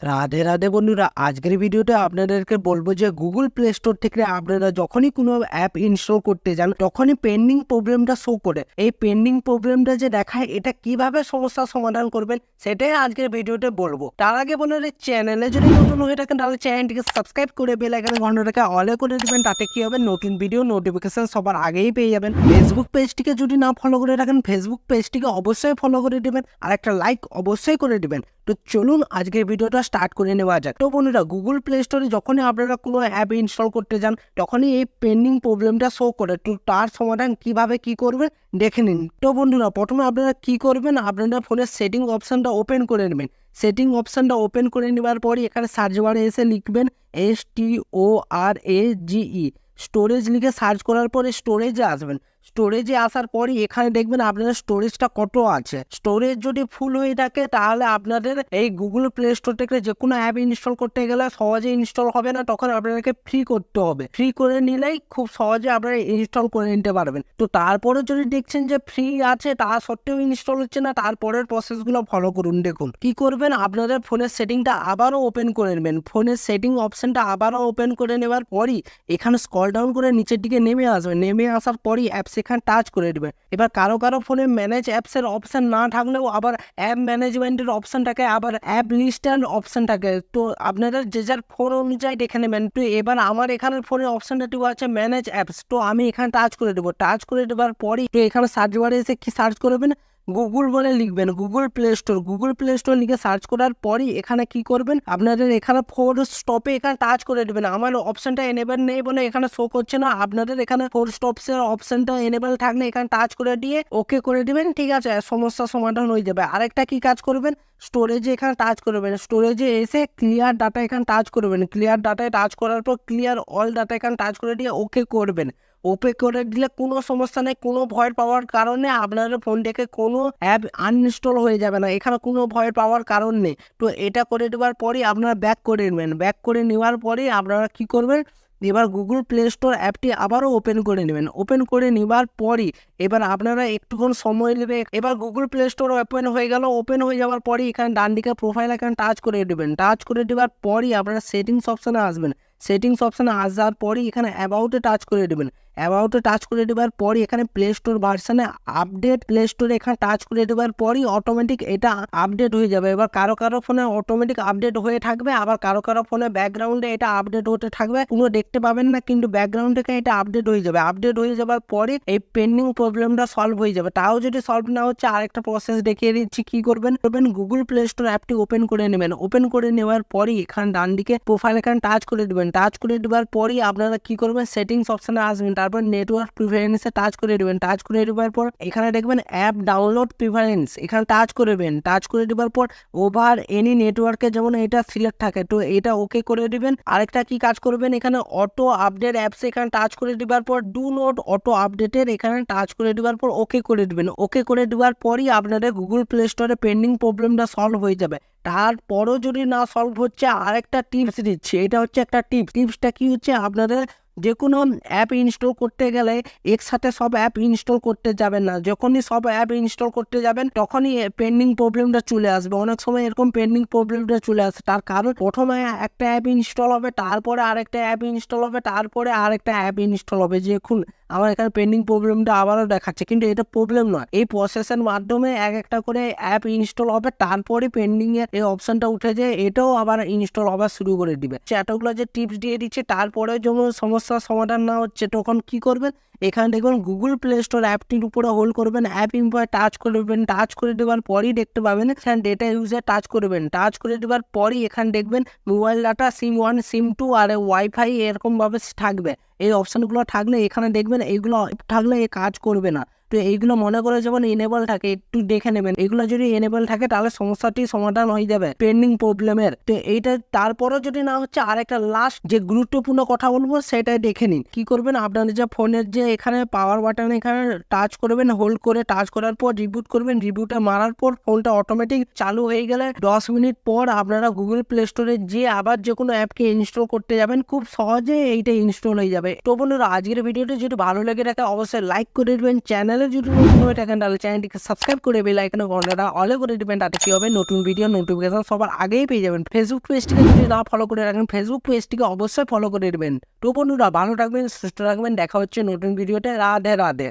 রাধে রাধে বন্ধুরা, আজকের ভিডিওতে আপনাদেরকে বলবো যে গুগল প্লে স্টোর থেকে আপনারা যখনই কোনো অ্যাপ ইনস্টল করতে যান তখনই পেন্ডিং প্রবলেমটা শো করে। এই পেন্ডিং প্রবলেমটা যে দেখায় এটা কিভাবে সমস্যার সমাধান করবেন সেটাই আজকের ভিডিওতে বলবো। তার আগে বন্ধুরা, চ্যানেলে যদি নতুন হয়ে থাকেন তাহলে চ্যানেলটিকে সাবস্ক্রাইব করে বেল আইকনের ঘন্টাটাকে অলে করে দিবেন। তাতে কি হবে, নতুন ভিডিও নোটিফিকেশন সবার আগেই পেয়ে যাবেন। ফেসবুক পেজটিকে যদি না ফলো করে রাখেন ফেসবুক পেজটিকে অবশ্যই ফলো করে দিবেন আর একটা লাইক অবশ্যই করে দিবেন। তো চলুন আজকের ভিডিওটা স্টার্ট করে নেওয়া যাক। তো বন্ধুরা, গুগল প্লে স্টোরে যখনই আপনারা কোনো অ্যাপ ইনস্টল করতে যান তখনই এই পেন্ডিং প্রবলেমটা শো করে। তো তার সমাধান কিভাবে কি করবেন দেখে নিন। তো বন্ধুরা, প্রথমে আপনারা কি করবেন, আপনারা ফোনের সেটিং অপশানটা ওপেন করে নেবেন। সেটিং অপশানটা ওপেন করে নেওয়ার পরই এখানে সার্চ বারে এসে লিখবেন STORAGE, স্টোরেজ লিখে সার্চ করার পরে স্টোরেজে আসবেন। স্টোরেজে আসার পরই এখানে দেখবেন আপনাদের স্টোরেজটা কত আছে। স্টোরেজ যদি ফুল হয়ে থাকে তাহলে আপনাদের এই গুগল প্লে স্টোর থেকে যে কোনো অ্যাপ ইনস্টল করতে গেলে সহজে ইনস্টল হবে না, তখন আপনাদেরকে ফ্রি করতে হবে। ফ্রি করে নিলেই খুব সহজে আপনারা ইনস্টল করে নিতে পারবেন। তো তারপরে যদি দেখছেন যে ফ্রি আছে তা সত্ত্বেও ইনস্টল হচ্ছে না, তারপরের প্রসেসগুলো ফলো করুন। দেখুন কি করবেন, আপনাদের ফোনের সেটিংটা আবারও ওপেন করে নেবেন। ফোনের সেটিং অপশনটা আবারও ওপেন করে নেওয়ার পরই এখানে স্ক্রল ডাউন করে নিচের দিকে নেমে আসবেন। নেমে আসার পরই অ্যাপস এখানে টাচ করে দেবেন। এবার কারো কারো ফোনে ম্যানেজ অ্যাপসের অপশন না থাকলেও আবার অ্যাপ ম্যানেজমেন্টের অপশন থাকে, আবার অ্যাপ লিস্টের অপশন থাকে। তো আপনারা যে যার ফোন অনুযায়ী দেখে নেবেন। তো এবার আমার এখানে ফোনের অপশনটা দেওয়া আছে ম্যানেজ অ্যাপস। তো আমি এখানে টাচ করে দেবো। টাচ করে দেওয়ার পরই তো এখানে সার্চ বারে এসে কি সার্চ করবেন, গুগল বলে লিখবেন, Google play store. Google play store লিখে সার্চ করার পরই এখানে কি করবেন, আপনাদের এখানে ফোর স্টপে এখানে টাচ করে দেবেন। আমার অপশনটা এনেবেল নেই বলে এখানে শো করছে না। আপনাদের এখানে ফোর স্টপসের অপশনটা এনেবেল থাকলে এখানে টাচ করে দিয়ে ওকে করে দিবেন। ঠিক আছে, সমস্যার সমাধান হয়ে যাবে। আরেকটা কি কাজ করবেন, স্টোরেজে এখানে টাচ করবেন। স্টোরেজে এসে ক্লিয়ার ডাটা এখানে টাচ করবেন। ক্লিয়ার ডাটায় টাচ করার পর ক্লিয়ার অল ডাটা এখানে টাচ করে দিয়ে ওকে করবেন। ওপে করে দিলে কোনো সমস্যা নেই, কোনো ভয় পাওয়ার কারণে আপনার ফোন থেকে কোনো অ্যাপ আনইনস্টল হয়ে যাবে না। এখানে কোনো ভয় পাওয়ার কারণ নেই। তো এটা করে দেওয়ার পরই আপনারা ব্যাক করে নেবেন। ব্যাক করে নেওয়ার পরেই আপনারা কি করবেন, এবার গুগল প্লে স্টোর অ্যাপটি আবারও ওপেন করে নেবেন। ওপেন করে নেওয়ার পরই এবার আপনারা একটুক্ষণ সময় নেবে। এবার গুগল প্লে স্টোর ওপেন হয়ে গেল। ওপেন হয়ে যাওয়ার পরই এখানে ডান দিকে প্রোফাইল এখানে টাচ করে দেবেন। টাচ করে দেওয়ার পরই আপনারা সেটিংস অপশানে আসবেন। সেটিংস অপশানে আসার পরই এখানে অ্যাবাউটে টাচ করে দেবেন। অ্যাবাউটে টাচ করে দেওয়ার পরই এখানে প্লে স্টোর ভার্সানে আপডেট, প্লে স্টোরে এখানে টাচ করে দেওয়ার পরই অটোমেটিক এটা আপডেট হয়ে যাবে। এবার কারো কারো ফোনে অটোমেটিক আপডেট হয়ে থাকবে, আবার কারো কারো ফোনে ব্যাকগ্রাউন্ডে এটা আপডেট হতে থাকবে, কোনো দেখতে পাবেন না, কিন্তু ব্যাকগ্রাউন্ড থেকে এটা আপডেট হয়ে যাবে। আপডেট হয়ে যাওয়ার পরে এই পেন্ডিং প্রবলেমটা সলভ হয়ে যাবে। তাও যদি সলভ না হচ্ছে আরেকটা প্রসেস দেখিয়ে দিচ্ছি কি করবেন। গুগল প্লে স্টোর অ্যাপটি ওপেন করে নেবেন। ওপেন করে নেওয়ার পরই এখানে ডান দিকে প্রোফাইল এখানে টাচ করে দেবেন। টাচ করে দেওয়ার পরই আপনারা কি করবেন, সেটিংস অপশনে আসবেন। তারপর নেটওয়ার্ক প্রিফারেন্সে টাচ করে দেবেন। টাচ করে দেওয়ার পর এখানে দেখবেন অ্যাপ ডাউনলোড প্রিফারেন্স, এখানে টাচ করবেন। টাচ করে দেওয়ার পর ওভার এনি নেটওয়ার্কে যেমন এটা সিলেক্ট থাকে, তো এটা ওকে করে দিবেন। আরেকটা কি কাজ করবেন, এখানে অটো আপডেট অ্যাপস এখানে টাচ করে দেওয়ার পর ডু নট অটো আপডেটের এখানে টাচ করে দেওয়ার পর ওকে করে দিবেন। ওকে করে দেওয়ার পরই আপনাদের গুগল প্লে স্টোরে পেন্ডিং প্রবলেমটা সলভ হয়ে যাবে। তারপরও যদি না সলভ হচ্ছে আরেকটা টিপস দিচ্ছি। এটা হচ্ছে একটা টিপসটা কি হচ্ছে, আপনাদের যে কোনো অ্যাপ ইনস্টল করতে গেলে একসাথে সব অ্যাপ ইনস্টল করতে যাবেন না। যখনই সব অ্যাপ ইনস্টল করতে যাবেন তখনই পেন্ডিং প্রবলেমটা চলে আসবে। অনেক সময় এরকম পেন্ডিং প্রবলেমটা চলে আসে, তার কারণ প্রথমে একটা অ্যাপ ইনস্টল হবে, তারপরে আরেকটা অ্যাপ ইনস্টল হবে, তারপরে আরেকটা অ্যাপ ইনস্টল হবে। দেখুন আমার এখানে পেন্ডিং প্রবলেমটা আবারও দেখাচ্ছে, কিন্তু এটা প্রবলেম নয়। এই প্রসেসের মাধ্যমে এক একটা করে অ্যাপ ইনস্টল হবে, তারপরে পেন্ডিং এর এই অপশনটা উঠে যায়, এটাও আবার ইনস্টল হওয়া শুরু করে দিবে। এতগুলো যে টিপস দিয়ে দিচ্ছে, তারপরে যখন সমস্যার সমাধান না হচ্ছে তখন কি করবেন, এখানে দেখবেন গুগল প্লে স্টোর অ্যাপটির উপরে হোল্ড করবেন, অ্যাপ ইনফোয় টাচ করবেন। টাচ করে দেওয়ার পরই দেখতে পাবেন এখানে ডেটা ইউজে টাচ করবেন। টাচ করে দেওয়ার পরই এখানে দেখবেন মোবাইল ডাটা সিম 1 সিম 2 আর ওয়াইফাই এরকমভাবে থাকবে। এই অপশানগুলো থাকলে এখানে দেখবেন এইগুলো থাকলে এ কাজ করবে না। তো এইগুলো মনে করে যেমন এনেবল থাকে একটু দেখে নেবেন। এগুলো যদি এনেবল থাকে তাহলে সমস্যাটি সমাধান হয়ে যাবে পেন্ডিং প্রবলেমের। তো এইটা তারপরও যদি না হচ্ছে আরেকটা লাস্ট যে গুরুত্বপূর্ণ কথা বলবো সেটাই দেখে নিন। কি করবেন, আপনাদের যে ফোনের যে এখানে পাওয়ার বাটন এখানে টাচ করবেন, হোল্ড করে টাচ করার পর রিবুট করবেন। রিবুটে মারার পর ফোনটা অটোমেটিক চালু হয়ে গেলে 10 মিনিট পর আপনারা গুগল প্লে স্টোরে যে আবার যে কোনো অ্যাপকে ইনস্টল করতে যাবেন খুব সহজে এইটা ইনস্টল হয়ে যাবে। তো বন্ধুরা, আজকের ভিডিওটি যদি ভালো লেগে থাকে অবশ্যই লাইক করে দেবেন। চ্যানেল চ্যানেলে যদি নতুন হয়ে থাকেন তাহলে চ্যানেলটিকে সাবস্ক্রাইব করে বেল আইকনে ঘন্টাটা অলে করে দিবেন, তাতে কি হবে নতুন ভিডিও নোটিফিকেশন সবার আগেই পেয়ে যাবেন। ফেসবুক পেজটিকে যদি না ফলো করে রাখেন ফেসবুক পেজটিকে অবশ্যই ফলো করে দেবেন। তো বন্ধুরা ভালো থাকবেন, সুস্থ থাকবেন, দেখা হচ্ছে নতুন ভিডিওতে। রাধে রাধে।